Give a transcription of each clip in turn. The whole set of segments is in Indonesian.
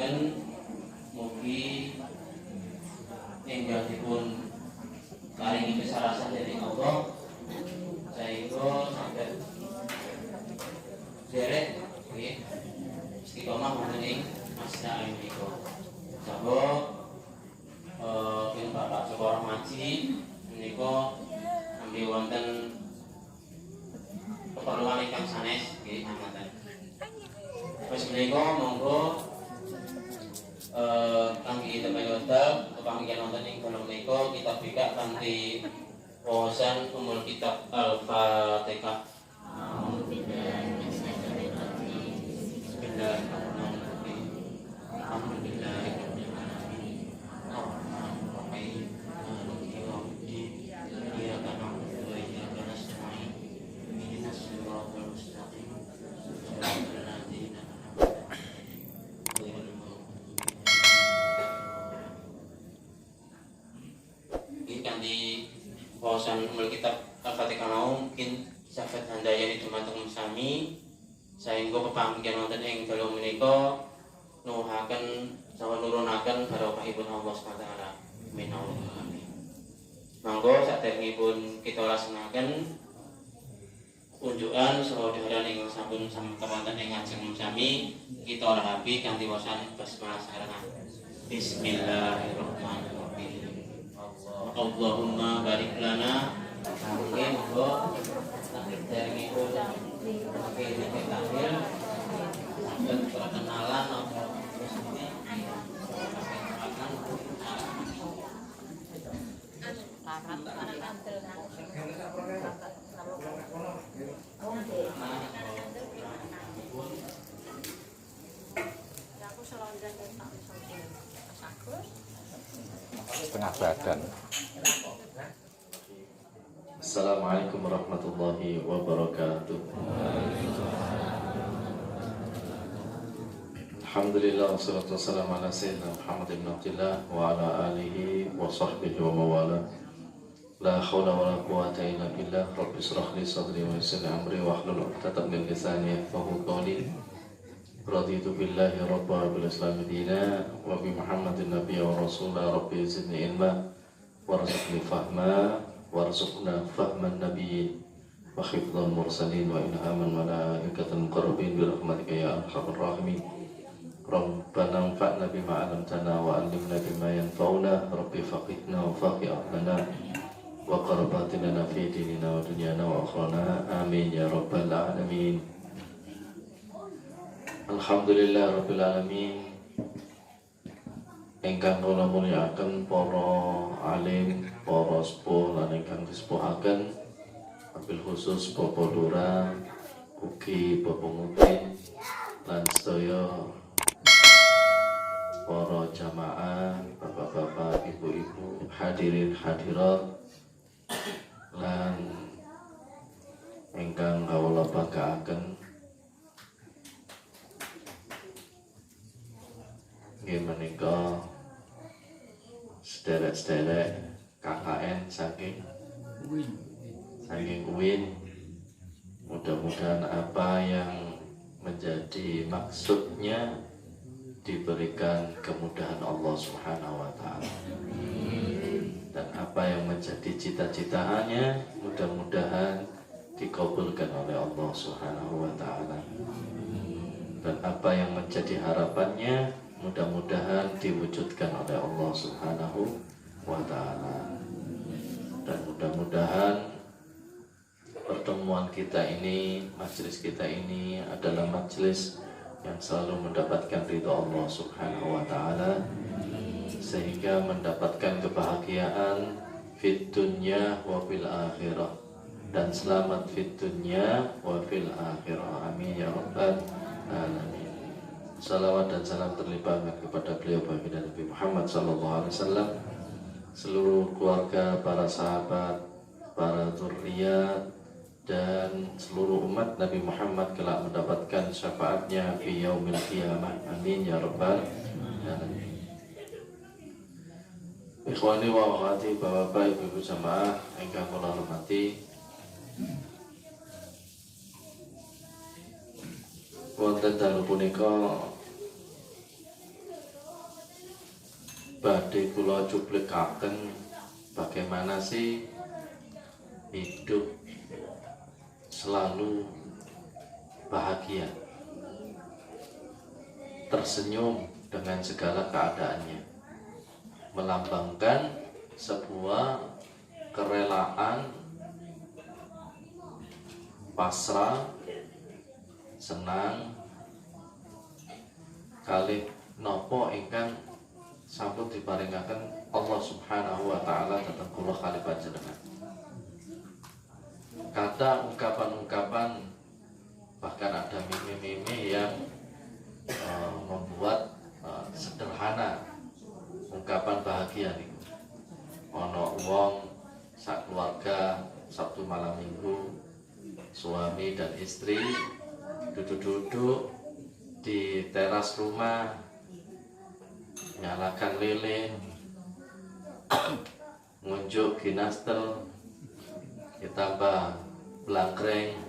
ngaten mugi enggakipun paringi kesarasan dari Allah sehingga sampai derek nggih istiqomah wonten ing masjid menika. Saha ing Bapak sekolah ngaji menika ambil wonten keperluan ingkang sanes nggih ngaten. Wis menika monggo kangge teman-teman kepanggilan wonten ing dalam menika kita bika kanthi wawasan umul kitab Al-Fatihah. Bismillahirrahmanirrahim. Alhamdulillahirabbil alamin. Arrahmanirrahim. Maliki yaumiddin. Iyyaka na'budu wa iyyaka nasta'in. Ihdinas siratal mustaqim. Shiratal ladzina an'amta 'alaihim. Di wawasan umul kitab Al-Fatihah mungkin sahabat handayani dumateng sami sehingga pepanggihan wonten ing dalu menika nuwuhaken saha nurunaken barokahipun Allah SWT. Amin Allahumma amin. Monggo saderengipun kita laksanaken unjukan saha dhaharan ing sampun wonten ing ngajeng sami kita rahapi kanthi wawasan basmalah sarana. Bismillahirrahmanirrahim. Allahumma barik lana kangge monggo derengipun kene tahlil dan perkenalan apa mesti setengah badan. Assalamualaikum warahmatullahi wabarakatuh. Alhamdulillah wassalatu wassalamu ala sayyidina Muhammad ibn Abdillah wa ala alihi wa sahbihi wa mawala. La hawla wa la quwwata illa billah. Rabbi shrah li sadri wa yassir li amri wa hlul 'uqdatam min lisani yafqahu qawli. Raditu billahi rabba bil islami dina wa bi Muhammadin nabiyya wa rasula. Rabbi zidni ilma warzuqni fahma warzuqna fahman nabiyyin wa hifdzal mursalin wa ilhaman malaikatal muqarrabin bi rahmatika ya arhamar rahimin. Rabbana anfa'na bima 'allamtana wa 'allimna bima yanfa'una. Rabbi faqihna wa faqih ahlana wa qarabatina fi dinina wa dunyana wa akhrana. Amin ya rabbal alamin. Alhamdulillah rabbil alamin. Ingkang kula mulyakaken para alim, para sepuh lan ingkang disepuhaken, wabil khusus Bapak Lurah, ugi Bapak Mudin lan sedaya para jamaah, bapak-bapak, ibu-ibu, hadirin hadirat lan ingkang kawula banggaken. Nggih menika sederek-sederek KKN saking UIN. Mudah-mudahan apa yang menjadi maksudnya diberikan kemudahan Allah Subhanahu wa taala. Dan apa yang menjadi cita-citaannya mudah-mudahan dikabulkan oleh Allah Subhanahu wa taala. Dan apa yang menjadi harapannya mudah-mudahan diwujudkan oleh Allah Subhanahu wa ta'ala. Dan mudah-mudahan pertemuan kita ini, majelis kita ini adalah majelis yang selalu mendapatkan ridha Allah Subhanahu wa ta'ala, sehingga mendapatkan kebahagiaan fid dunya wa fil akhirah, dan selamat fid dunya wa fil akhirah. Amin ya rabbal alamin. Salawat dan salam terlimpahkan kepada beliau baginda Nabi Muhammad SAW, seluruh keluarga, para sahabat, para zurriyat, dan seluruh umat Nabi Muhammad kelak mendapatkan syafaatnya fi yaumil qiyamah. Amin ya rabbal alamin. Ikhwani wa akhwati, bapak-bapak, ibu-ibu jamaah ingkang kula hormati, wonten dalu punika badhe kula cuplikaken bagaimana sih hidup selalu bahagia, tersenyum dengan segala keadaannya, melambangkan sebuah kerelaan, pasrah, senang kalih nopo ingkang sampun diparingaken Allah Subhanahu wa taala dhateng kula kalih panjenengan. Kata ungkapan-ungkapan, bahkan ada meme-meme yang membuat sederhana ungkapan bahagia nih. Ono wong sak keluarga Sabtu malam Minggu, suami dan istri duduk-duduk di teras rumah, nyalakan lilin, ngunjuk ginastel, ditambah blangkreng,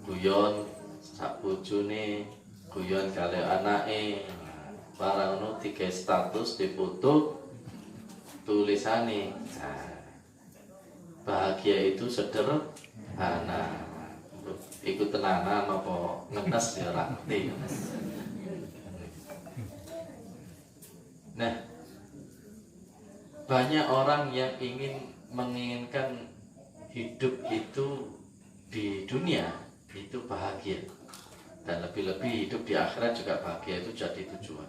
guyon sak bojone, guyon kali anake, barang nu tiga status dipoto tulisane. Nah, bahagia itu sederhana. Ikut tenanan apa ngenes ya rakti. Nah, banyak orang yang menginginkan hidup itu di dunia itu bahagia, dan lebih-lebih hidup di akhirat juga bahagia, itu jadi tujuan.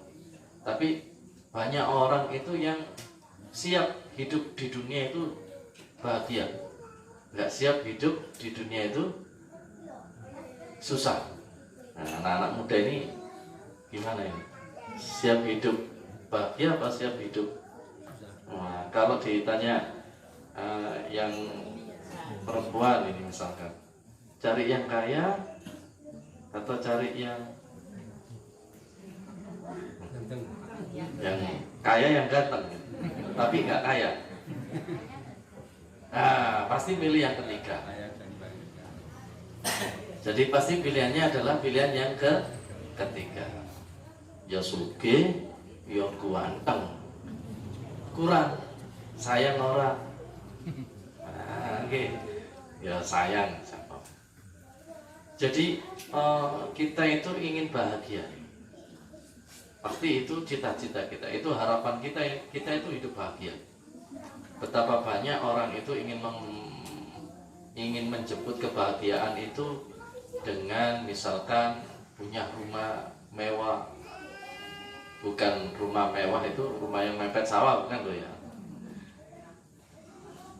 Tapi banyak orang itu yang siap hidup di dunia itu bahagia, nggak siap hidup di dunia itu susah. Nah, anak-anak muda ini gimana ini? Siap hidup bahagia apa siap hidup? Nah, kalau ditanya yang perempuan ini misalkan, cari yang kaya atau cari yang kaya yang ganteng tapi nggak kaya? Nah, pasti pilih yang ketiga. Jadi pasti pilihannya adalah pilihan yang ketiga. Ya sugih, ya kuanteng, kurang sayang orang. Nah, okay. Ya sayang siapa. Jadi kita itu ingin bahagia. Pasti itu cita-cita kita, itu harapan kita itu hidup bahagia. Betapa banyak orang itu ingin menjemput kebahagiaan itu dengan misalkan punya rumah mewah. Bukan rumah mewah itu rumah yang mepet sawah, bukan loh ya.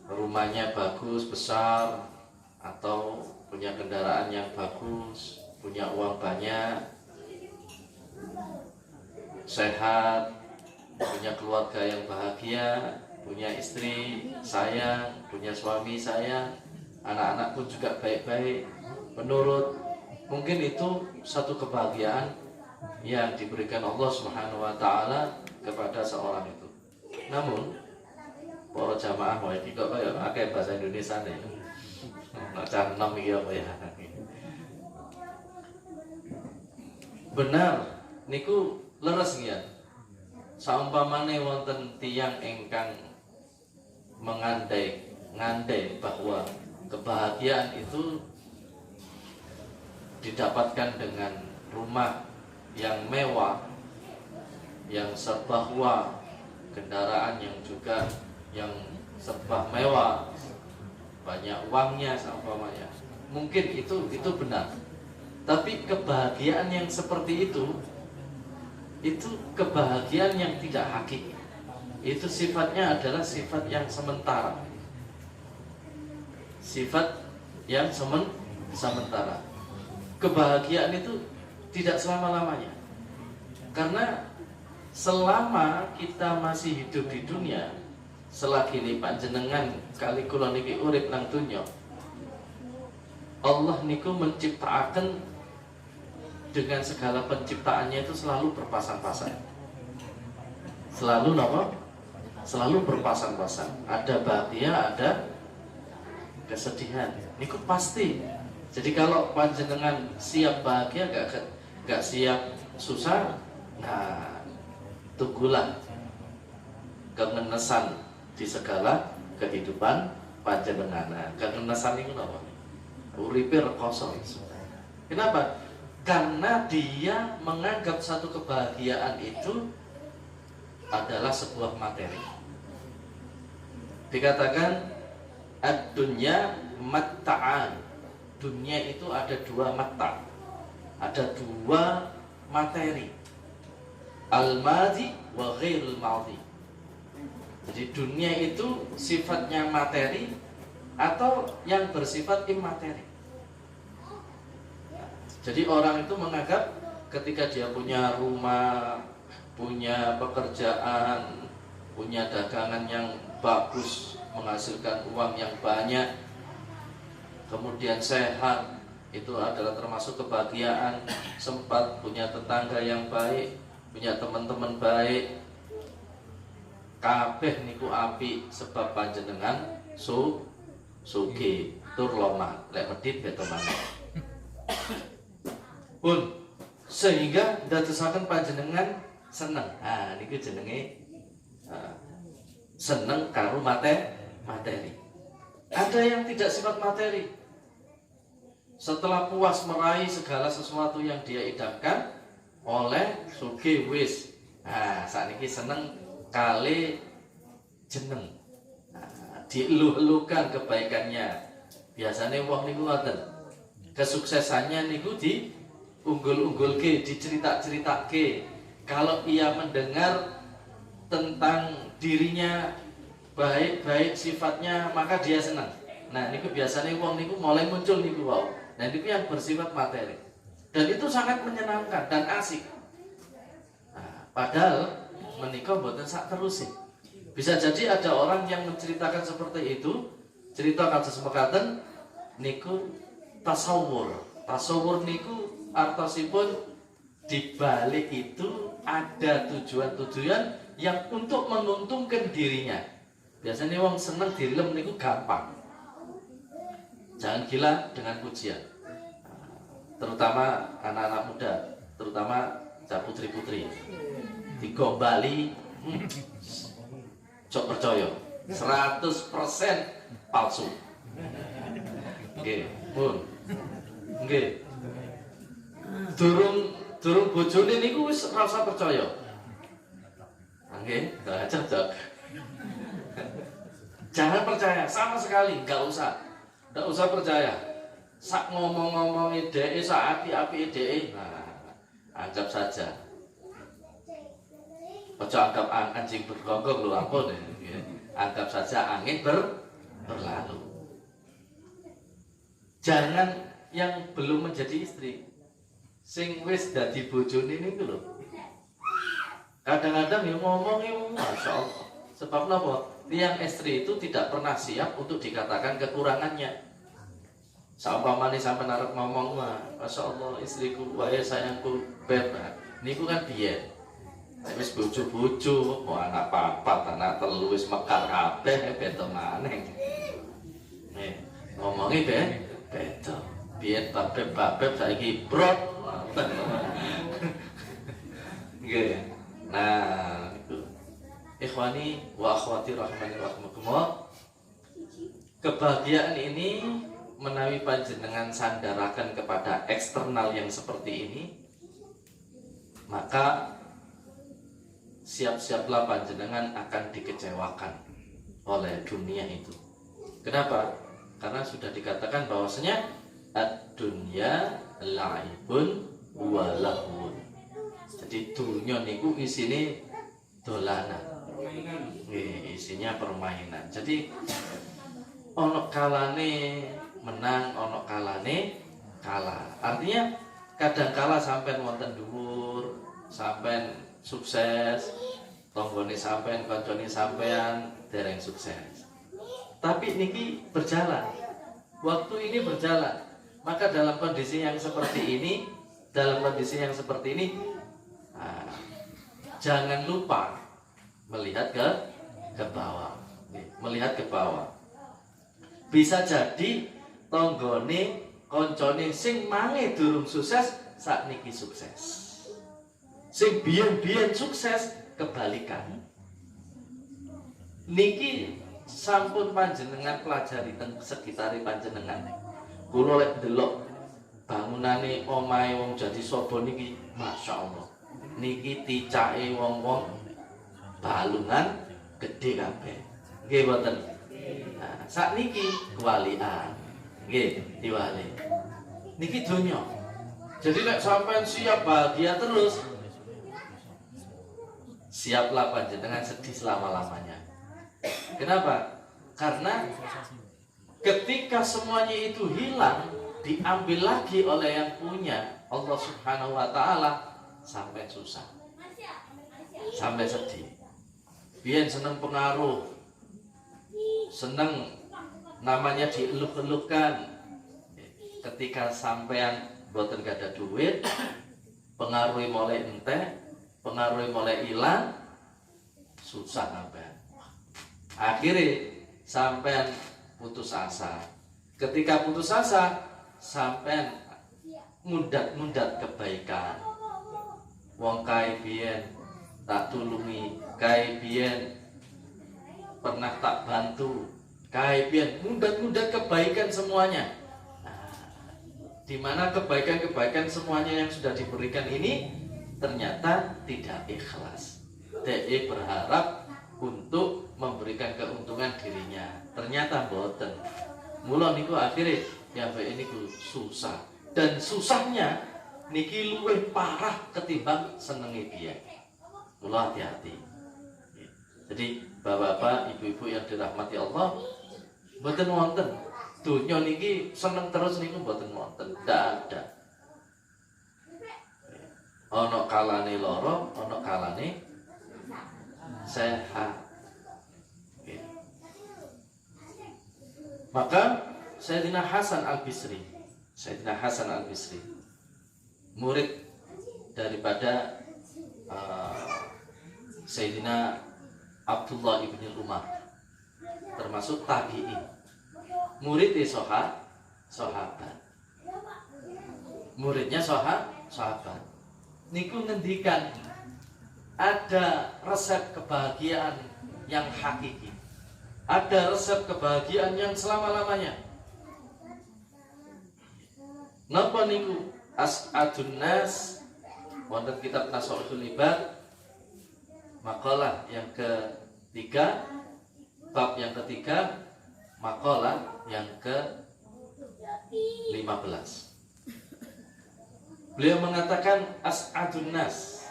Rumahnya bagus, besar, atau punya kendaraan yang bagus, punya uang banyak, sehat, punya keluarga yang bahagia, punya istri sayang, punya suami sayang, anak-anak pun juga baik-baik, penurut. Mungkin itu satu kebahagiaan yang diberikan Allah Subhanahu wa taala kepada seorang itu. Namun para jamaah wae iki kok kaya akeh bahasa Indonesia nih. Macam nom iki apa ya. Benar niku leres ngian. Saumpamane wonten tiyang ingkang ngandai bahwa kebahagiaan itu didapatkan dengan rumah yang mewah, yang serba wah, kendaraan yang juga yang serba mewah, banyak uangnya saumpamanya. Mungkin itu benar. Tapi kebahagiaan yang seperti itu kebahagiaan yang tidak hakiki. Itu sifatnya adalah sifat yang sementara. Sifat yang sementara. Kebahagiaan itu tidak selama-lamanya. Karena selama kita masih hidup di dunia, selagi ini panjenengan kali kula niki urip nang dunya, Allah niku menciptakan dengan segala penciptaannya itu selalu berpasang-pasang. Selalu apa? Selalu berpasang-pasang. Ada bahagia, ada kesedihan. Niku pasti. Jadi kalau panjenengan siap bahagia, gak siap susah, Nah, tunggulah kengenesan di segala kehidupan panjenengan. Nah, kengenesan itu apa? Uripe rekoso. Kenapa? Karena dia menganggap satu kebahagiaan itu adalah sebuah materi. Dikatakan ad-dunya matta'an. Dunia itu ada dua mata, ada dua materi, al-madhi wa ghairul madhi. Jadi dunia itu sifatnya materi atau yang bersifat imateri. Jadi orang itu menganggap ketika dia punya rumah, punya pekerjaan, punya dagangan yang bagus, menghasilkan uang yang banyak, kemudian sehat, itu adalah termasuk kebahagiaan. Sempat punya tetangga yang baik, punya teman-teman baik, kabeh niku api sebab panjenengan sugi tur loma lek medhit beto maneh. Pun sehingga ndadosaken panjenengan seneng. Ah niku jenenge seneng karo materi. Ada yang tidak sifat materi. Setelah puas meraih segala sesuatu yang dia idamkan, oleh sugih wis. Nah, sakniki seneng kali jeneng. Nah, dieluh-elukan kebaikannya. Biasanya wong niku ngoten. Kesuksesannya niku diunggul-unggulke, dicerita-ceritake. Kalau ia mendengar tentang dirinya baik-baik sifatnya, maka dia senang. Nah, niku biasanya wong niku mulai muncul niku wau. Nah, niku yang bersifat materi. Dan itu sangat menyenangkan dan asik. Nah, padahal menikah mboten sak terusin. Bisa jadi ada orang yang menceritakan seperti itu, cerita kados mekaten niku tasawur. Tasawur niku artosipun di balik itu ada tujuan-tujuan yang untuk menguntungkan dirinya. Biasanya wong seneng dilem niku gampang. Jangan gila dengan pujian. Terutama anak-anak muda, terutama putri-putri. Digombali cok percaya 100% palsu. Nggih, pun. Nggih. Durung bojone niku wis ora usah percaya. Nggih, enggak cocok. Jangan percaya sama sekali, enggak usah. Enggak usah percaya. Sak ngomong-ngomong dhek, sak api-api dhek. Nah, anggap saja. Ojo anggap anjing bergonggong lho ampun ya. Anggap saja angin berlalu. Jangan yang belum menjadi istri, sing wis dadi bojone niku lho. Kadang-kadang yang ngomongnya Masya Allah. Sebab apa? Tiang istri itu tidak pernah siap untuk dikatakan kekurangannya. Saumpamane sampeyan arep ngomong mah, Masya Allah istriku, wae sayangku, beb. Niku kan biyen. Nek wis bojo-bojo, anak papat, anak telu wis mekar kabeh beda maneh. Nih, ngomongi beda. Biyen babeb saiki brot. Nggih. Nah, itu. Ikhwani wa akhwati rahimani rahimakumullah. Kebahagiaan ini menawi panjenengan sandarakan kepada eksternal yang seperti ini, maka siap-siaplah panjenengan akan dikecewakan oleh dunia itu. Kenapa? Karena sudah dikatakan bahwasanya ad-dunya la'ibun wa lahun. Jadi dunia niku isine dolanan. Isinya permainan. Jadi ono kalane menang, ono kalane kalah. Artinya kadang kala sampean wonten dhuwur, sampean sukses, tanggane sampean, kancane sampean dereng sukses. Tapi niki berjalan. Waktu ini berjalan. Maka dalam kondisi yang seperti ini, jangan lupa melihat ke bawah. Melihat ke bawah. Bisa jadi tonggone koncone sing mange durung sukses sakniki sukses. Sing biyen-biyen sukses kebalikan. Niki sampun panjenengan pelajari teng sekitare panjenengan. Kula lek delok bangunane omahe wong Jatisobo niki masyaallah. Niki ticake wong-wong balungan gede kabeh. Nggih mboten. Nah, sakniki kewalian. Nggih, diwali. Niki donya. Jadi nek sampean siap bahagia terus, siaplah panjenengan sedih selama-lamanya. Kenapa? Karena ketika semuanya itu hilang, diambil lagi oleh yang punya, Allah Subhanahu wa Ta'ala, sampai susah, sampai sedih. Biyen seneng pengaruh, seneng namanya dieluk-elukkan. Ketika sampean boten gak ada duit, pengaruhi mulai ente, pengaruhi mulai hilang, susah sampean. Akhirnya sampean putus asa. Ketika putus asa, sampean mundat-mundat kebaikan. Wong kae biyen tak tulungi, kae biyen pernah tak bantu, kae biyen mundat-mundat kebaikan semuanya. Di mana kebaikan-kebaikan semuanya yang sudah diberikan ini ternyata tidak ikhlas. DE berharap untuk memberikan keuntungan dirinya, ternyata boten. Mula niku akhirnya ya ini susah, dan susahnya niki luwih parah ketimbang senengi piye. Mula hati-hati. Jadi bapak-bapak, ibu-ibu yang dirahmati Allah, boten wonten dunya niki seneng terus niku mboten wonten, ndak ada. Ana kalane lara, ana kalane sehat. Maka Sayyidina Hasan Al-Bisri, murid daripada Sayyidina Abdullah ibn Umar, termasuk tabi'in. Murid di sahabat, muridnya sahabat. Niku ngendikan ada resep kebahagiaan yang hakiki, ada resep kebahagiaan yang selama-lamanya. Napa niku? As'adun nas, wonten kitab Tasawwuful Ibad, makalah yang ketiga, bab yang ketiga, makalah yang ke-15. Beliau mengatakan as'adun nas,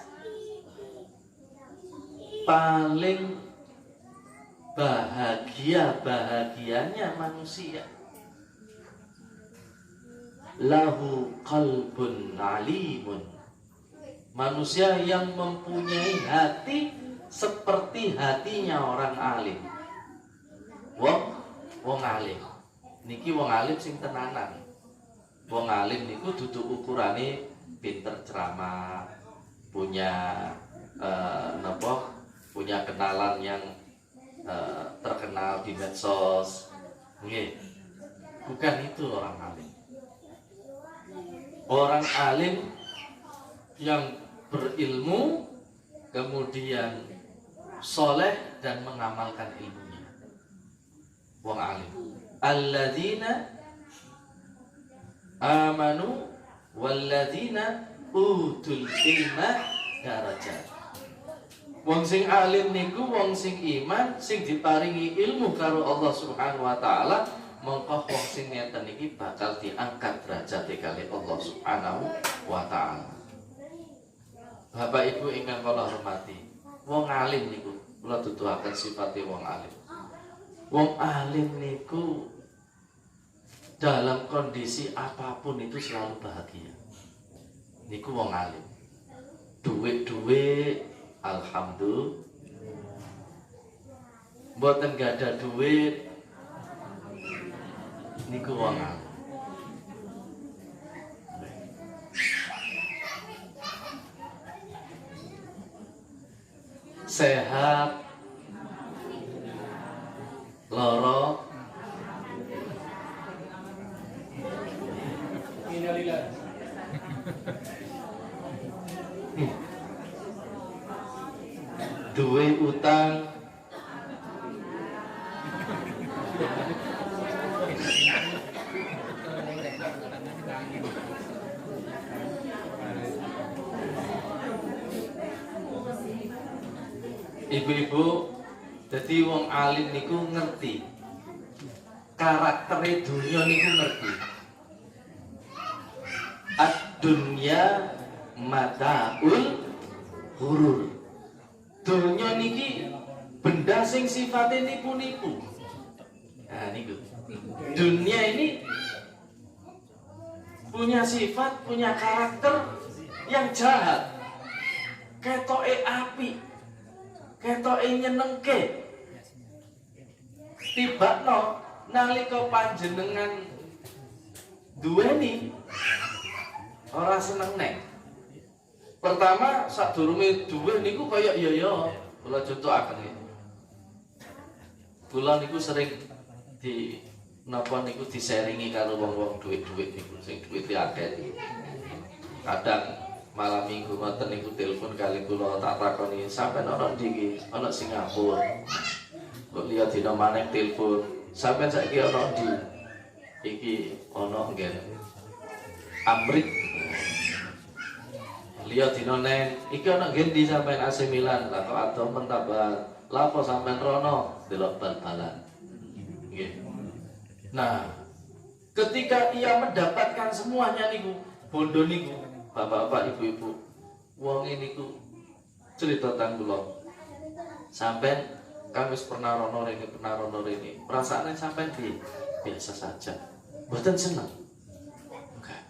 paling bahagianya manusia, lahu qalbun alimun, manusia yang mempunyai hati seperti hatinya orang alim. Wong alim niki wong alim sing tenanan. Wong alim niku dudu ukurane pinter ceramah, punya punya kenalan yang terkenal di medsos. Nggih. Bukan itu orang alim. Orang alim yang berilmu, kemudian soleh dan mengamalkan ilmunya. Wong alim. Alladzina amanu walladzina utul ilma darajat. Wong sing alim niku wong sing iman, sing diparingi ilmu karo Allah Subhanahu wa Ta'ala, mongko wong sing ngeten iki bakal diangkat derajate kali Allah Subhanahu wa Ta'ala. Bapak Ibu ingkang kula hormati, wong alim niku kula tuduhaken sifate wong alim. Wong alim niku dalam kondisi apapun itu selalu bahagia. Niku wong alim. Duit alhamdulillah. Mboten gak ada duit, niku wong alim. Sehat, loro, duwe utang ibu-ibu, jadi wong alim niku ngerti karaktere dunia niku ngerti. Ad-dunya mataul hurur. Dunia niki benda sing sifatnya nipu-nipu. Nah niku. Dunia ini punya sifat, punya karakter yang jahat. Ketoke api, ketoke nyenengke. Tibakno nalika panjenengan duweni ora seneng nek. Pertama sadurunge duwe niku kaya ya kula contohaken nggih. Kula niku sering di napa niku diseringi karo wong-wong duit-duit niku sing duwite akeh. Kadang malam minggu ngoten niku telepon kali kula tak takoni sampean ana ndi iki? Ana Singapura. Kok lihat dina maneh telepon, sampean saiki ana ndi? Iki ana nggen Amrik. Lihat dina neng, iki ana nggen ndi sampean AC Milan. Lah kok ado mentabah. Lah apa sampean rono delok bal-balan. Nggih. Nah, ketika ia mendapatkan semuanya niku, bondo niku, bapak-bapak, ibu-ibu, wong niku cerita tentang kula. Sampean kan wis pernah rono rene, perasaane sampean biasa saja. Mboten seneng. Enggak.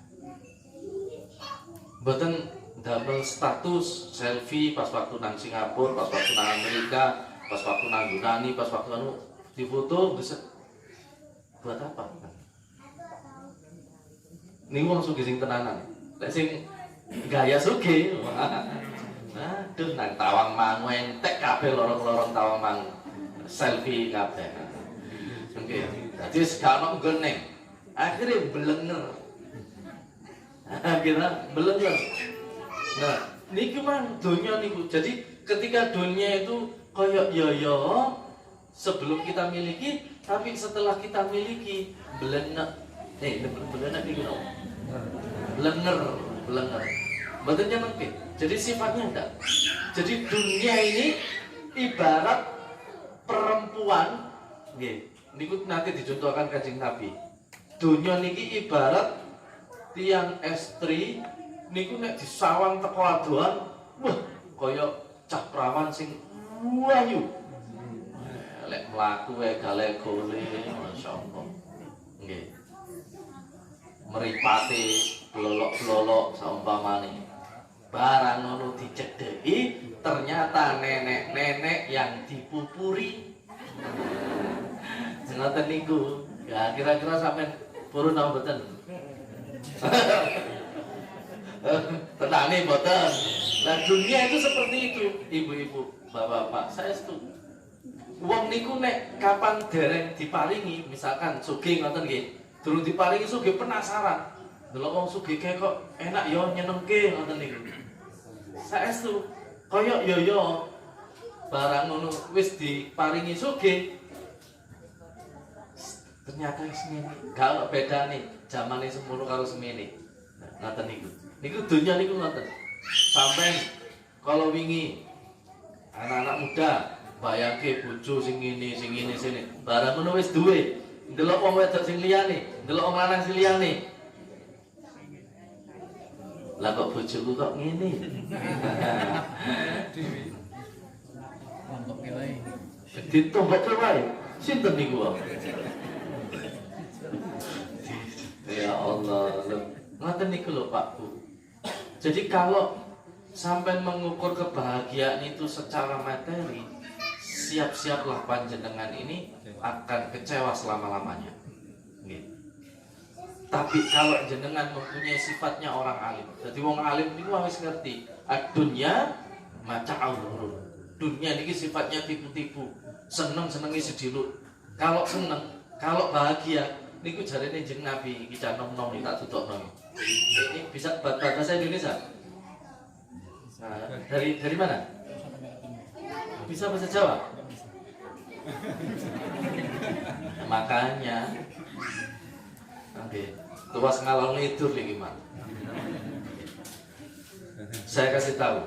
Mboten damel status selfie pas waktu nang Singapura, pas waktu nang Amerika, pas waktu nang Yunani, pas waktu anu difoto geset. Buat apa? Ini wong sugih sing tenanan. Lek sing gaya sugih. Aduh nang Tawang Mangu entek kabeh lorong-lorong Tawang Mangu. Selfie kabeh. Oke. Dadi sekano geneng. Akhirnya belenger. Akhirnya belenger. Nah, niki mang donya niku. Jadi ketika dunia itu koyok yo sebelum kita miliki, tapi setelah kita miliki belenek. Belenek niku no. Belenger. Mboten nyenengke. Jadi sifatnya enggak. Jadi dunia ini ibarat perempuan nggih. Niku nanti dicontohkan Kanjeng Nabi. Dunia niki ibarat tiang estri niku nek disawang teko adohan, wah kaya cah prawan sing ayu. Lek mlaku wae gale-gole, masyaallah. Nggih. Mripate blolok-blolok saumpamane. Barang ngono dicedheki, ternyata nenek-nenek yang dipupuri. Ngoten niku. Ya kira-kira sampean purun apa mboten? Tenane mboten. Nah dunia itu seperti itu, ibu-ibu, bapak-bapak. Saya setuju. Wong niku nek kapan dereng diparingi, misalkan sugih ngoten nggih. Durung diparingi sugih penasaran. Delok wong sugih kok enak ya nyenengke ngoten niku. Saestu kaya yo barang ngono wis diparingi sugih. Ternyata semene, gak ono bedane zamane semono karo semene. Ngoten niku. Niku dunya niku ngoten. Sampai kalau wingi anak-anak muda bayangke bojo sing ngene sini. Barang ngono wis duwe. Ndelok wong wedok sing liyane, ndelok wong lanang sing liyane. Lah kok bojoku kok ngene? Ditompokke wae. Sinten niku wae? Ya Allah, ngoten niku lho Pak Bu. Jadi kalau sampai mengukur kebahagiaan itu secara materi, siap-siaplah panjenengan ini akan kecewa selama-lamanya. Tapi kalau jenengan mempunyai sifatnya orang alim, jadi wong alim ini wis ngerti, dunya maca'ul ghurur. Dunia ini sifatnya tipu-tipu, seneng-senengi sedilut. Kalau seneng, kalau bahagia, niku jarene jeneng Nabi iki nom-nom tak tutokno. Ini bisa bahasa Indonesia. Nah, dari mana? Bisa bahasa Jawa? Makanya oke, luas ngalor ngidur nih gimana? Saya kasih tahu,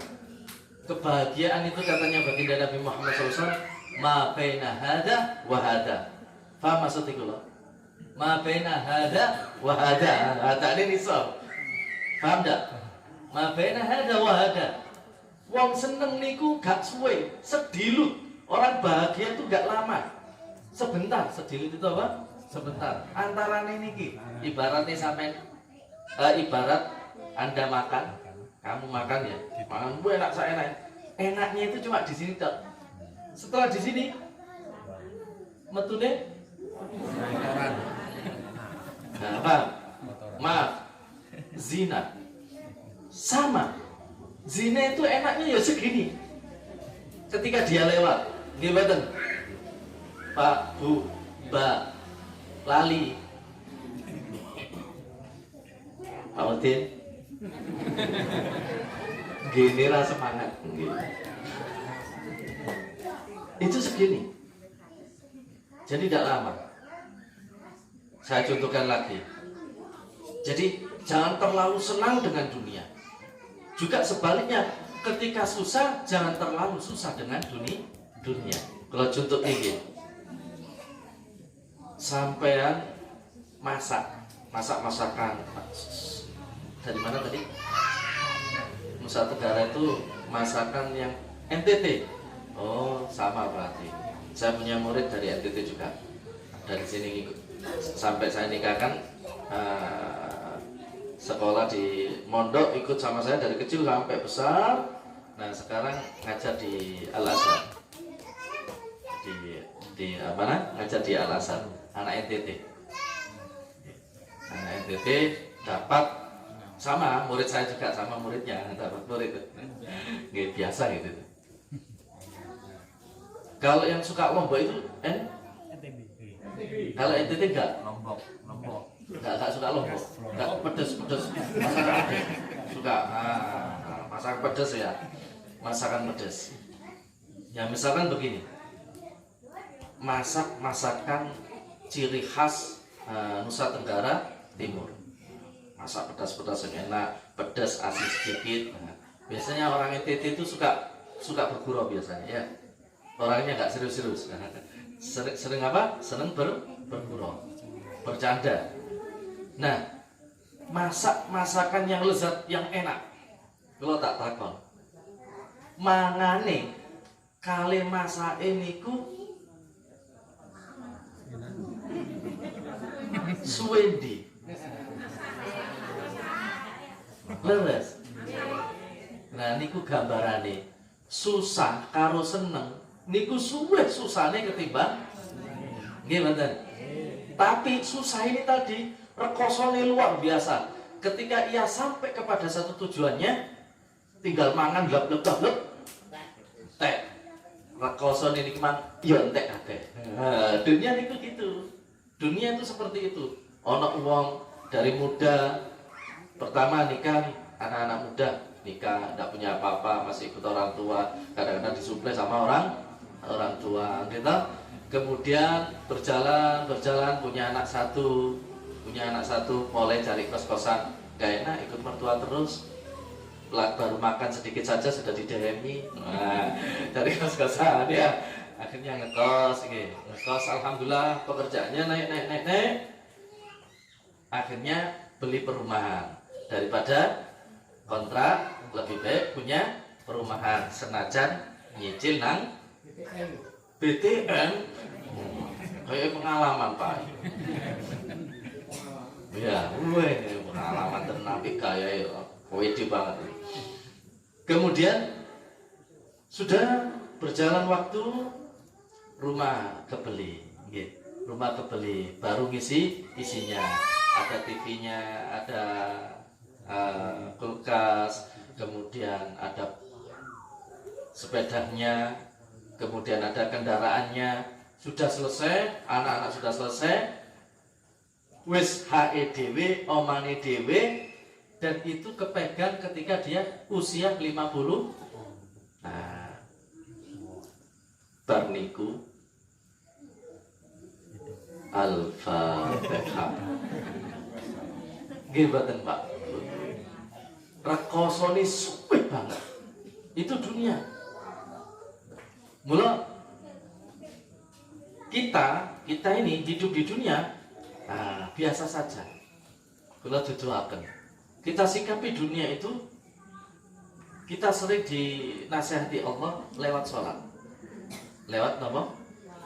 kebahagiaan itu katanya baginda Nabi Muhammad SAW, ma baina hada wa hada. Paham maksud itu loh? Ma baina hada wa hada. Hada ini nisab. Paham tak? Ma baina hada wa hada. Wong seneng niku gak suwe, sedilut. Orang bahagia itu gak lama. Sebentar, sedilut itu apa? Sebentar. Antara niki, ibaratnya sampai ibarat Anda makan, kamu makan ya, makan gue enak saya enak. Enaknya itu cuma di sini tak. Setelah di sini, metune, nah, apa? Maaf, zina, sama. Zina itu enaknya ya segini. Ketika dia lewat, gimana? Pak, Bu, Mbak, lali. Pak Udin, gini rasa semangat. Itu segini. Jadi tidak lama. Saya contohkan lagi. Jadi jangan terlalu senang dengan dunia. Juga sebaliknya, ketika susah jangan terlalu susah dengan dunia. Kalau contoh ini, sampean masakan dari mana tadi? Nusa Tenggara itu masakan yang NTT. Oh, sama berarti. Saya punya murid dari NTT juga. Dari sini ikut. Sampai saya nikahkan sekolah di Mondok ikut sama saya dari kecil sampai besar. Nah, sekarang ngajar di Al-Azhar. Di mana? Ngajar di Al-Azhar. Anak NTT. Anak NTT dapat sama murid saya juga, sama muridnya dapat murid. Nggak biasa gitu. Kalau yang suka Lombok itu kalau NTT enggak? Lombok. Enggak suka Lombok. Enggak pedes. Masakan pedes. Suka masakan pedes ya. Masakan pedes. Ya misalkan begini. Masakan ciri khas Nusa Tenggara Timur. Masak pedas-pedas yang enak, pedas asin sedikit. Nah, biasanya orang NTT itu suka bergurau biasanya ya. Orangnya nggak serius-serius. Sering apa? Seneng bergurau, bercanda. Nah, masakan yang lezat, yang enak. Kalau tak takon, mangane kali masak niku suwendi. Leres. Nah, niku gambarane susah karo seneng. Niku suwe susahnya ketimbang nggih mboten. Tapi susah ini tadi rekosone luar biasa. Ketika ia sampai kepada satu tujuannya, tinggal mangan glap tek. Rekosone ini mang yo entek kabeh. Dunia niku gitu. Dunia itu seperti itu. Ono wong dari muda pertama nikah, anak-anak muda nikah, tidak punya apa-apa, masih ikut orang tua, kadang-kadang disuplai sama orang tua gitu. Kemudian berjalan punya anak satu, mulai cari kos-kosan, gak enak ikut mertua terus, baru makan sedikit saja sudah didehemi. Nah, dari kos-kosan ya akhirnya ngekos, alhamdulillah pekerjaannya naik, akhirnya beli perumahan. Daripada kontrak, lebih baik punya perumahan, senajan nyicil nang BTN. Kayak pengalaman Pak. Ya, pengalaman ternampik kayak wede banget. Kemudian sudah berjalan waktu, rumah kebeli, baru ngisi isinya, ada TV-nya, ada kulkas, kemudian ada sepedanya, kemudian ada kendaraannya, sudah selesai, anak-anak sudah selesai, wis HEDW, omane dewe, dan itu kepegang ketika dia usia 50. Nah, Akbar niku Al-Fatihah. Nggih mboten Pak. Rekosone suwe banget. Itu dunia. Mula kita ini hidup di dunia biasa saja. Kula duduhaken. Kita sikapi dunia itu, kita sering dinasihati Allah lewat sholat. Lewat apa?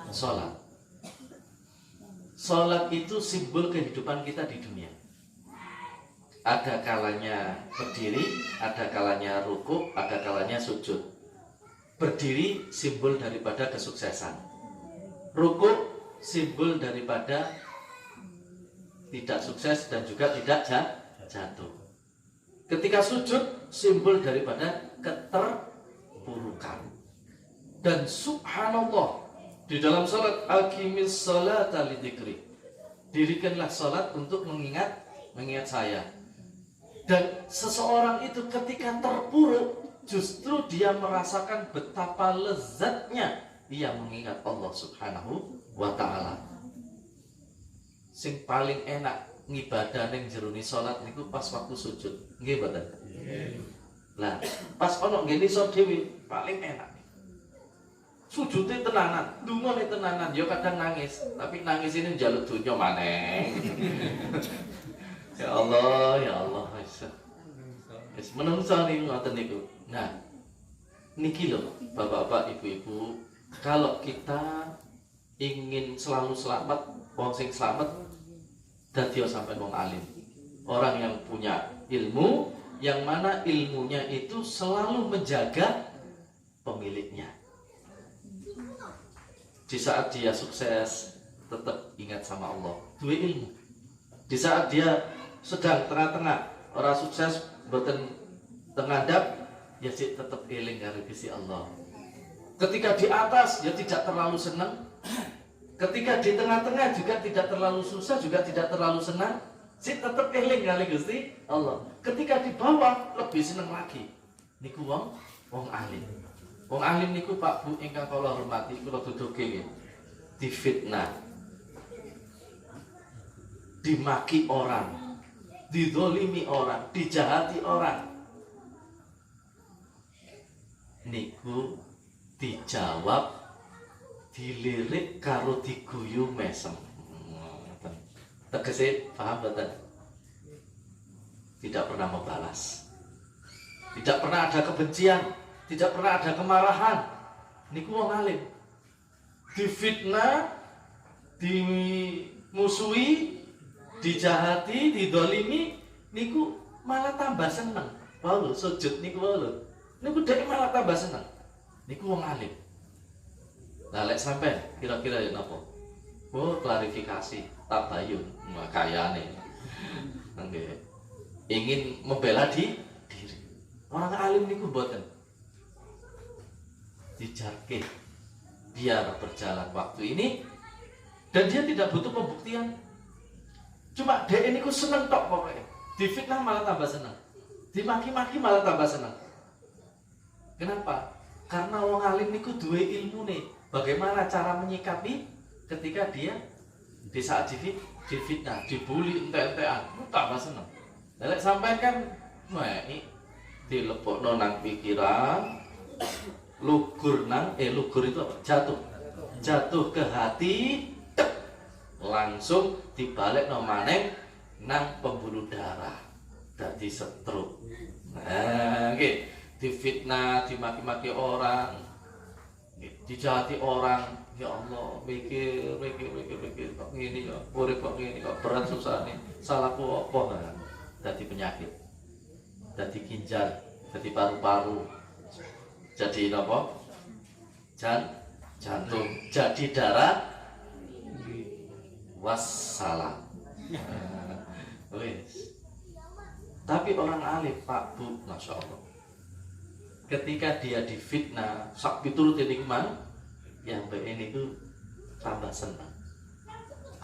Sholat. Sholat itu simbol kehidupan kita di dunia. Ada kalanya berdiri, ada kalanya rukuk, ada kalanya sujud. Berdiri simbol daripada kesuksesan. Rukuk simbol daripada tidak sukses dan juga tidak jatuh. Ketika sujud simbol daripada keterpurukan. Dan subhanallah, di dalam salat aqimis salata lidzikri. Dirikanlah salat untuk mengingat saya. Dan seseorang itu ketika terpuruk, justru dia merasakan betapa lezatnya ia mengingat Allah Subhanahu wa ta'ala. Sing paling enak ngibadah ning jerone salat niku pas waktu sujud. Nggih mboten? Lah, pas ono ngene iso dhewe paling enak. Sujudnya tenanan, dungane tenanan, ya kadang nangis, tapi nangis ini njaluk donya maneh. Ya Allah, ya Allah, wis menungso niku ngoten niku. Nah, niki lho, Bapak-bapak, Ibu-ibu, kalau kita ingin selalu selamat, wong sing selamat dadi sampai wong alim. Orang yang punya ilmu, yang mana ilmunya itu selalu menjaga pemiliknya. Di saat dia sukses, tetap ingat sama Allah. Dua ilmu. Di saat dia sedang tengah-tengah, orang sukses, boten tengandap, ya sih tetap eling karo Gusti Allah. Ketika di atas, ya tidak terlalu senang. Ketika di tengah-tengah juga tidak terlalu susah, juga tidak terlalu senang, sih tetap eling karo Gusti Allah. Ketika di bawah, lebih senang lagi. Niku wong alim. Wong alim niku Pak Bu ingkang kula hormati, kula duduke nggih. Difitnah, dimaki orang, didolimi orang, dijahati orang. Niku dijawab, dilirik karo diguyu mesem. Tegese paham mboten? Tidak pernah membalas. Tidak pernah ada kebencian, tidak pernah ada kemarahan. Niku wong alim. Difitnah, dimusuhi, dijahati, didolimi, niku malah tambah seneng. Walau sujud niku walau, niku dhek malah tambah seneng. Niku wong alim. Lah lek sampean kira-kira ya napa? Oh, klarifikasi, tabayun, makayane. Nggih. Ingin membela diri. Orang alim niku mboten. Dijarke biar berjalan waktu ini, dan dia tidak butuh pembuktian. Cuma dia ini ku seneng tok pokoknya. Difitnah malah tambah seneng, dimaki-maki malah tambah seneng. Kenapa? Karena wong alim niku duwe ilmu nih. Bagaimana cara menyikapi ketika dia di saat difitnah, dibully ente-entean, tambah seneng. Lek sampai kan, dilepokno nang pikiran. Lugur itu apa? Jatuh ke hati, langsung dibalik maneng nang pembuluh darah, dadi stroke. Nah, okay. Difitnah, dimaki-maki orang, dijahati orang. Ya Allah, mikir kok ngene ya, urip kok ngene kok berat susah nih. Salahku apa? Dadi penyakit, dadi ginjal, dadi paru-paru. Jadi apa? Jantung, jadi darah, wassalam. Tapi orang alim Pak Bu, masya Allah, ketika dia difitnah, sak piturut ini kemana? Yang ini itu tambah senang.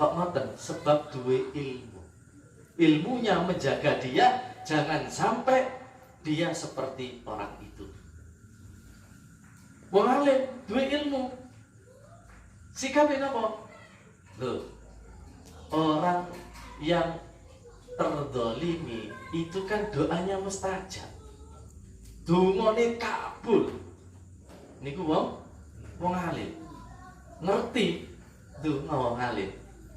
Kok ngoten? Sebab dua ilmu. Ilmunya menjaga dia, jangan sampai dia seperti orang itu. Wong alim duwe ilmu, Sikapnya apa? Loh, orang yang terdolimi itu kan doanya mustajab, dungane kabul. Niku wong alim ngerti donga wong alim.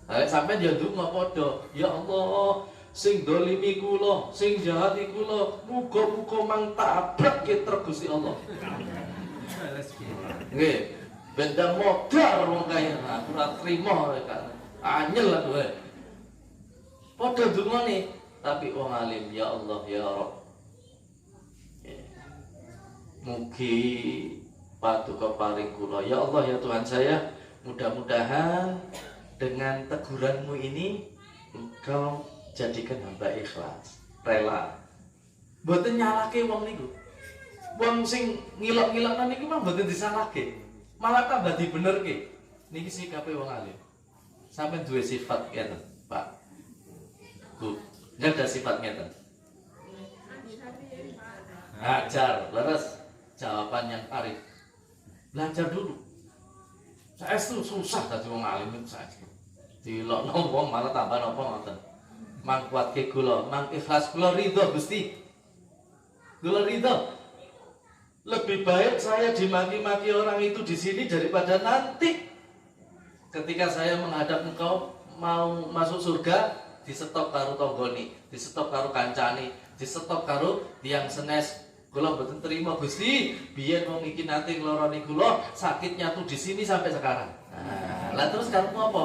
Sampai dia donga padha, ya Allah, sing dolimi kula, sing jahati kula, muga-muga mang tabrak ke Gusti Allah. Nggih, benda modar wong kaya ora trimo kan. Anyel lah kowe. Padha dungane, tapi wong alim, ya Allah ya Rabb. Mugi paduka paring kula, ya Allah ya Tuhan saya, mudah-mudahan dengan teguranmu ini Engkau jadikan hamba ikhlas, rela. Mboten nyalahke wong niku. Wong sing ngilok-ngilokna niku mah mboten disalahke, malah tambah dibenerke. Niki sikape wong alim. Sampai dua sifat ngeten, Pak. Bu, ada sifat ngeten. Ajar, leres. Jawaban yang arif. Belajar dulu. Saya itu susah dadi wong alim itu saya. Dilokno wong malah tambah napa ngoten. Mang kuatke kula, mang ikhlas kula ridho Gusti. Kula ridho. Lebih baik saya dimaki-maki orang itu di sini daripada nanti ketika saya menghadap engkau mau masuk surga, disetop karo tonggoni, disetop karo kancani, disetop karo tiang senes. Kula mboten terima Gusti, biyen wong iki nate ngloroni kula, sakitnya tuh di sini sampai sekarang. Lah terus kamu apa?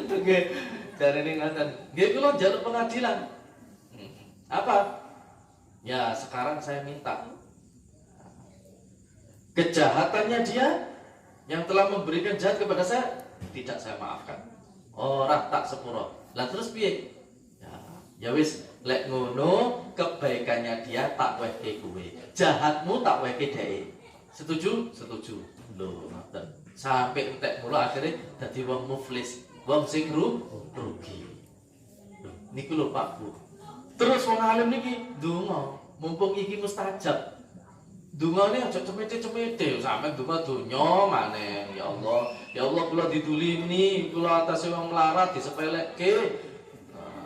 Nggih, jarene ngoten. Nggih kula njaluk pengadilan. Apa? Ya sekarang saya minta kejahatannya dia yang telah memberikan jahat kepada saya tidak saya maafkan. Ora tak sepuro. Lah terus piye? Ya wis lek ngono kebaikannya dia tak wehke kowe. Jahatmu tak wehke dhek. Setuju? Setuju. Lho, ngoten. Sampai entek mula akhirnya dadi wong muflis, wong sing rugi. Niku lho Pak Bu. Terus wong alim niki ndonga, mumpung iki mustajab. Dungane aja cemete-cemete, sampe donga donya maneh. Ya Allah kula didulimi, kula atase wong melarat disepelekke.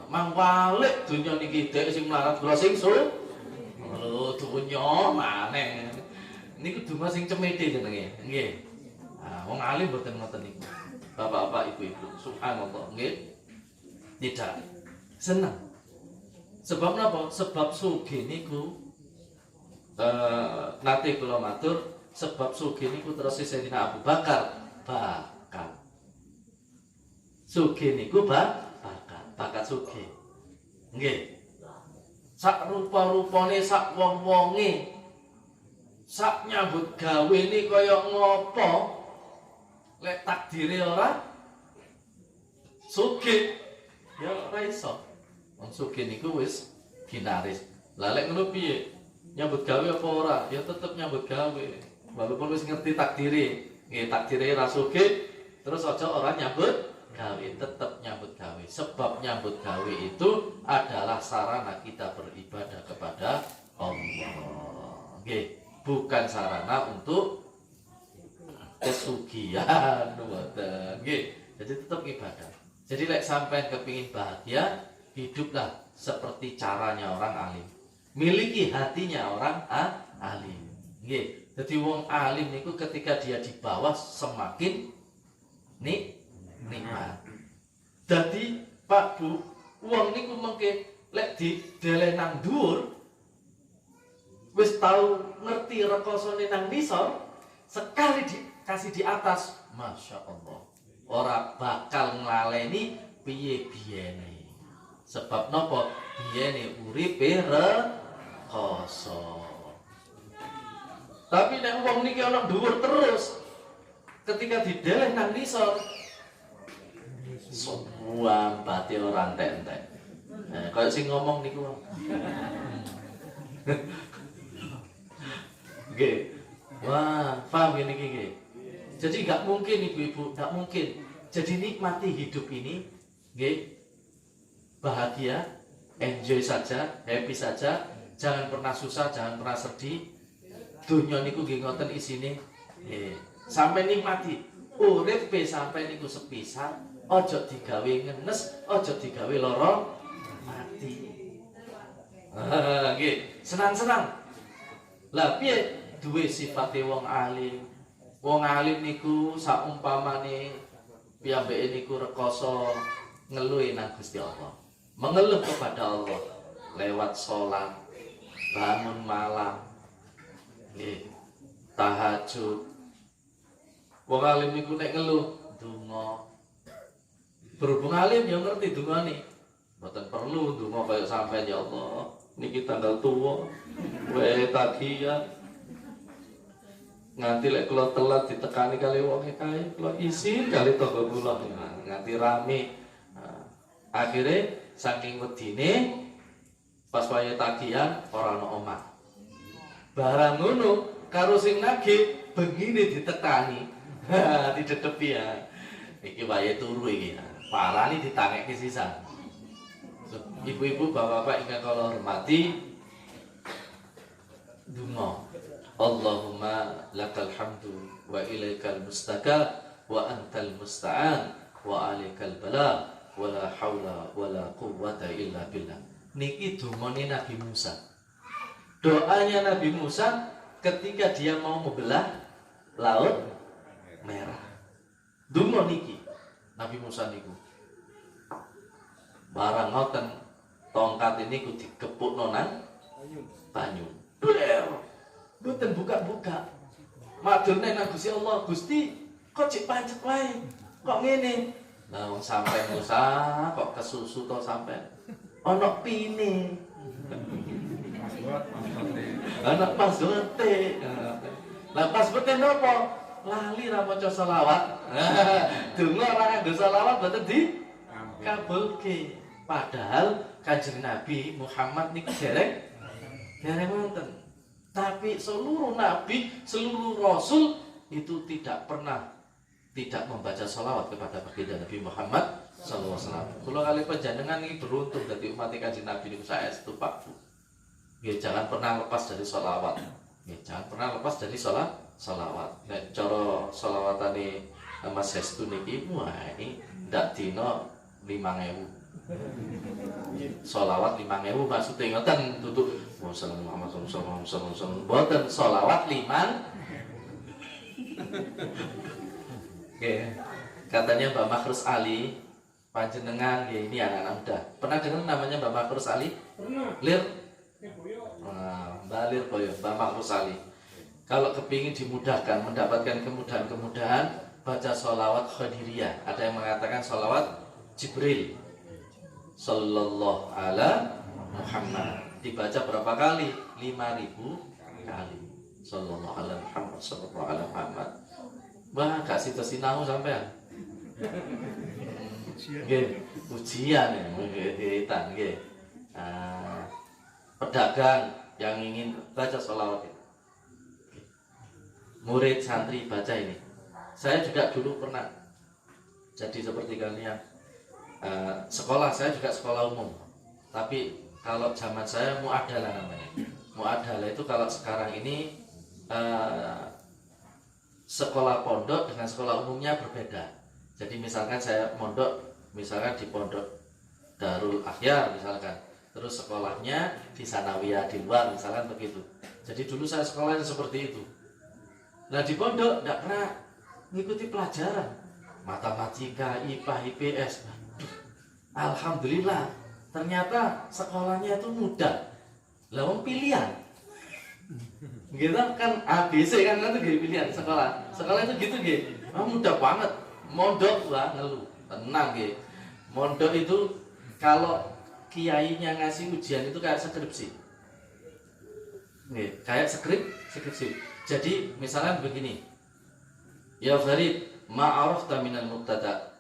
Mang walik donya niki dek sing melarat kula sing lho donya maneh. Niku donga sing cemete jenenge. Nggih. Wong alim mboten ngoten niku. Bapak-bapak, ibu-ibu, subhanallah, nggih. Tidak seneng. Sebab napa? Sebab sugih niku nate kula matur, sebab sugih niku terus Sayyidina Abu Bakar bakat. Sugih niku bakat sugih. Nggih. Sak rupa-rupane sak wong-wonge sak nyambut gawe ni kaya ngopo lek takdire ora sugih ya ora iso. Wong sugih niku wis ginaris. Lah lek ngono piye? Nyambut gawe apa ora? Ya tetep nyambut gawe. Walaupun wis ngerti takdire, nggih takdire ra sugih, terus aja ora nyambut gawe, tetep nyambut gawe. Sebab nyambut gawe itu adalah sarana kita beribadah kepada Allah. Nggih, bukan sarana untuk kesugihan, ngoten. Nggih, jadi tetep ibadah. Jadi lek sampean kepingin bahagia, hiduplah seperti caranya orang alim. Miliki hatinya orang alim. Nggih. Jadi wong alim niku ketika dia di bawah semakin nikmat. Jadi Pak Bu, wong niku mengke lek dideleh nang dhuwur wis tau ngerti rekosone nang ngisor, sekali dikasih di atas, Masya Allah, ora bakal nglaleni piye-biyene. Sebab napa? Biyene uripe rekoso. Tapi nek wong niki ana dhuwur terus, ketika dideleh nang ngisor, semua pati ora entek-entek. Kayak sing ngomong niku. Nggih. Wah, paham ini nggih. Jadi enggak mungkin ibu-ibu, enggak mungkin. Jadi nikmati hidup ini, nggih. Bahagia, enjoy saja, happy saja, jangan pernah susah, jangan pernah sedih. Dunia niku nggih ngoten isine. Nggih. Sampai nikmati. uripe sampai niku sepisan, ojo digawe ngenes, ojo digawe lara mati. Nggih, senang-senang. Lah piye duwe sifate wong alim? Wong alim niku saumpamane piyambake niku rekoso ngeluh nang Gusti Allah. Mengeluh kepada Allah lewat salat, bangun malam, nggih, tahajud. Wong alim niku nek ngeluh donga. Berhubung alim ya ngerti dongane. Mboten perlu donga kaya sampean ya Allah. Niki tanggal tua, wae tagihan. Nganti lek kula telat ditekani kali wong kae, kula isin kali tangga kula nganti rame. Akhirnya saking wedine pas wae tagihan ora ana omah. Barang ngono karo sing nagih bengine ditekani. Didedepi ya. Iki wae turu iki. Parani ditangekke sisan. Ibu-ibu, bapak-bapak ingkang kula hormati, donga. Allahumma lakal hamdu wa ilaikal mustaka wa antal musta'an wa alaikal bala wa la haula wa la quwwata illa billah. Niki dongane Nabi Musa. Doanya Nabi Musa ketika dia mau membelah laut merah. Donga niki Nabi Musa niku. Barang ngoten tongkat ini ku dikepukno nang banyu. Mboten buka-buka. Madurne nang Gusti Allah, Gusti kok cek pancet wae. Kok ngene? Lah wong sampe Musa kok kesusu to sampe. Ana pine. Anak password. Lah password napa? Lali ra maca selawat. Donga ora nganggo selawat mboten dikabulke. Padahal Kanjeng Nabi Muhammad niku dereng wonten. Tapi seluruh nabi, seluruh rasul itu tidak pernah tidak membaca salawat kepada baginda Nabi Muhammad sallallahu alaihi wasallam. Kula kali panjenengan iki beruntung dadi umat Kanjeng Nabi niku saestu Pak Bu. Nggih, jangan pernah lepas dari salawat. Nggih, jangan pernah lepas dari salawat. Nek cara salawatane Mas Hestu niki wah ini ndak dina 5.000. Sholawat 5.000 maksudnya ngoten tutuk Muhammad sallallahu boten sholawat 5. Oke, katanya Mbak Makhrus Ali panjenengan ya ini anak-anak muda. Pernah dengar namanya Mbak Makhrus Ali? Pernah. Lir? Mbak Lir Boyo, Mbak Makhrus Ali. Kalau kepingin dimudahkan, mendapatkan kemudahan-kemudahan, baca sholawat Khadiriyah. Ada yang mengatakan sholawat Jibril Sallallahu ala Muhammad. Dibaca berapa kali? 5.000 kali. Sallallahu ala Muhammad, sallallahu ala Muhammad. Wah, gak sinau sampean. Nggih, ujian ya, nggih. Pedagang yang ingin baca sholawat itu. Murid santri baca ini. Saya juga dulu pernah jadi seperti kalian. Sekolah saya juga sekolah umum, tapi kalau zaman saya muadalah namanya. Muadalah itu kalau sekarang ini sekolah pondok dengan sekolah umumnya berbeda. Jadi misalkan saya mondok, misalkan di pondok Darul Akhyar misalkan, terus sekolahnya di Sanawiyah di luar misalkan begitu. Jadi dulu saya sekolahnya seperti itu. Nah di pondok tidak pernah ngikuti pelajaran matematika, IPA, IPS. Alhamdulillah, ternyata sekolahnya itu mudah. Lawang pilihan, gitu kan ABC kan itu pilihan sekolah. Sekolah itu gitu gitu, mudah banget. Mondok lah ngeluh, tenang gitu. Mondok itu kalau kiainya ngasih ujian itu kayak skripsi, kayak skripsi. Jadi misalnya begini, ya Farid, ma'arafta minal mubtada'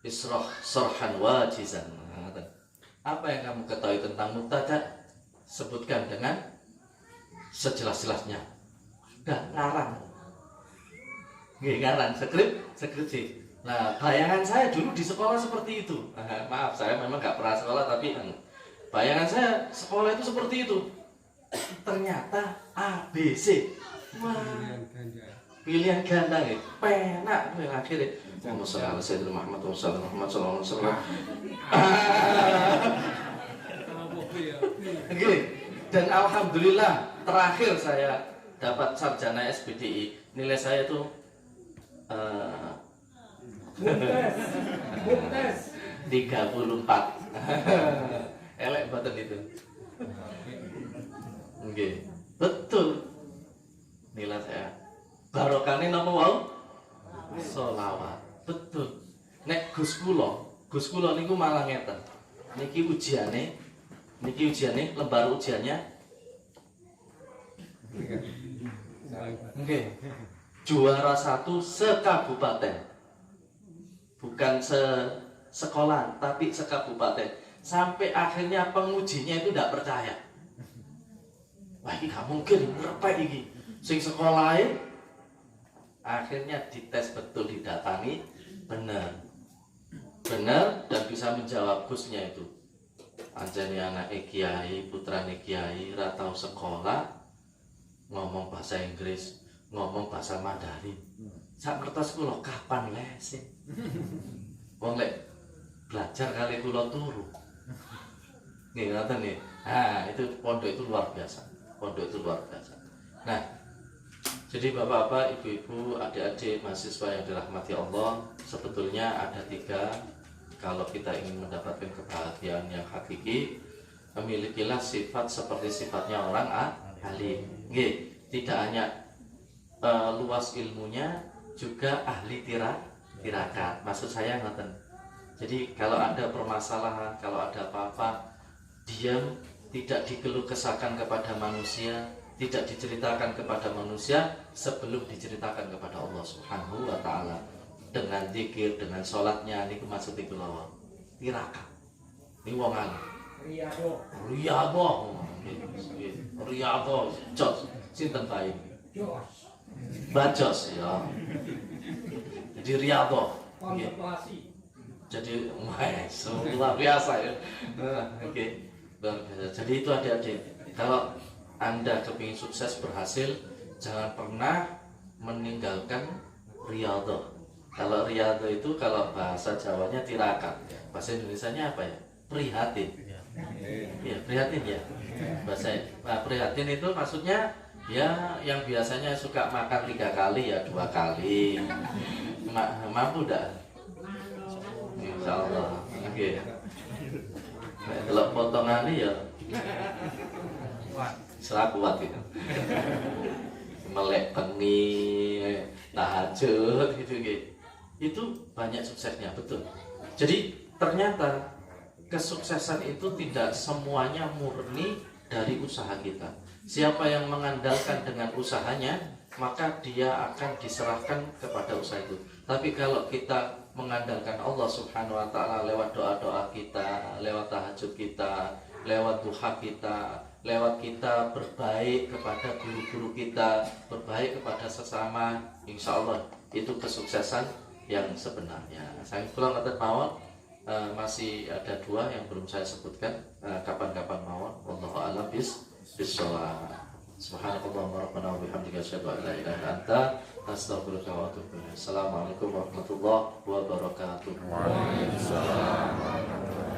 Isroh sorhan wajizan. Apa yang kamu ketahui tentang mubtada? Sebutkan dengan sejelas-jelasnya. Udah ngarang. Nggih, ngarang skripsi. Nah, bayangan saya dulu di sekolah seperti itu. Maaf, saya memang gak pernah sekolah, tapi bayangan saya sekolah itu seperti itu. Ternyata ABC. Wah. pilihan ganda gitu penak yang akhirnya Muhammad Sayyidina Muhammad sallallahu alaihi wasallam. Oke. Dan alhamdulillah terakhir saya dapat sarjana SBDI, nilai saya tuh Mumtaz 34. Elek banget itu. Oke. Betul. Nilai saya barokane napa wau? Sholawat. Betul. Nek Gus kula niku malah ngeten. Niki ujiane, lembar ujiannya. Oke. Juara 1 sekabupaten. Bukan sekolah, tapi sekabupaten. Sampai akhirnya pengujinya itu tidak percaya. Wah, ini gak mungkin ngerepek iki. Sing sekolahe akhirnya dites betul, didatangi benar dan bisa menjawab Gusnya itu. Anjani anak kiai, putrane kiai, ra tau sekolah, ngomong bahasa Inggris, ngomong bahasa Mandarin. Sak kertas kula kapan lese? Wong lek belajar kali kula turu. Nih ngoten nih. Nah, itu pondok itu luar biasa. Nah, jadi bapak-bapak, ibu-ibu, adik-adik, mahasiswa yang dirahmati Allah, sebetulnya ada 3. Kalau kita ingin mendapatkan kebahagiaan yang hakiki, memilikilah sifat seperti sifatnya orang alim. Tidak hanya luas ilmunya, juga ahli tirakat. Maksud saya ngoten. Jadi kalau ada permasalahan, kalau ada apa-apa, diam, tidak dikeluh kesahkan kepada manusia, tidak diceritakan kepada manusia sebelum diceritakan kepada Allah Subhanahu wa taala. Dengan zikir, dengan sholatnya, ini maksud itu lawan tirakat. Ini wong alim. Riyadhah. Jos. Sinten bae? Bajos ya. Jadi riyadhah. Jadi luar biasa ya. Oke. Luar biasa. Jadi itu adik-adik, kalau Anda kepingin sukses berhasil, jangan pernah meninggalkan riyadhah. Kalau riyadhah itu kalau bahasa Jawanya tirakat, bahasa Indonesianya apa ya? Prihatin. Ya, prihatin ya. Bahasa prihatin itu maksudnya ya yang biasanya suka makan 3 kali ya 2 kali. Mampu enggak? Insyaallah. Oke. Kalau potongannya ya serah kuat gitu. Melek bengi, tahajud gitu. Itu banyak suksesnya, betul. Jadi ternyata kesuksesan itu tidak semuanya murni dari usaha kita. Siapa yang mengandalkan dengan usahanya, maka dia akan diserahkan kepada usaha itu. Tapi kalau kita mengandalkan Allah Subhanahu wa taala lewat doa-doa kita, lewat tahajud kita, lewat duha kita, lewat kita berbaik kepada guru-guru kita, berbaik kepada sesama, insya Allah itu kesuksesan yang sebenarnya. Saya pulang kata mawon, masih ada 2 yang belum saya sebutkan, kapan-kapan mawon. Wallahu a'lam bishawab. Subhanakallahumma rabbana wa bihamdika asyhadu an la ilaha illa anta astaghfiruka wa atubu ilaik. Assalamualaikum warahmatullahi wabarakatuh. Waalaikumsalam.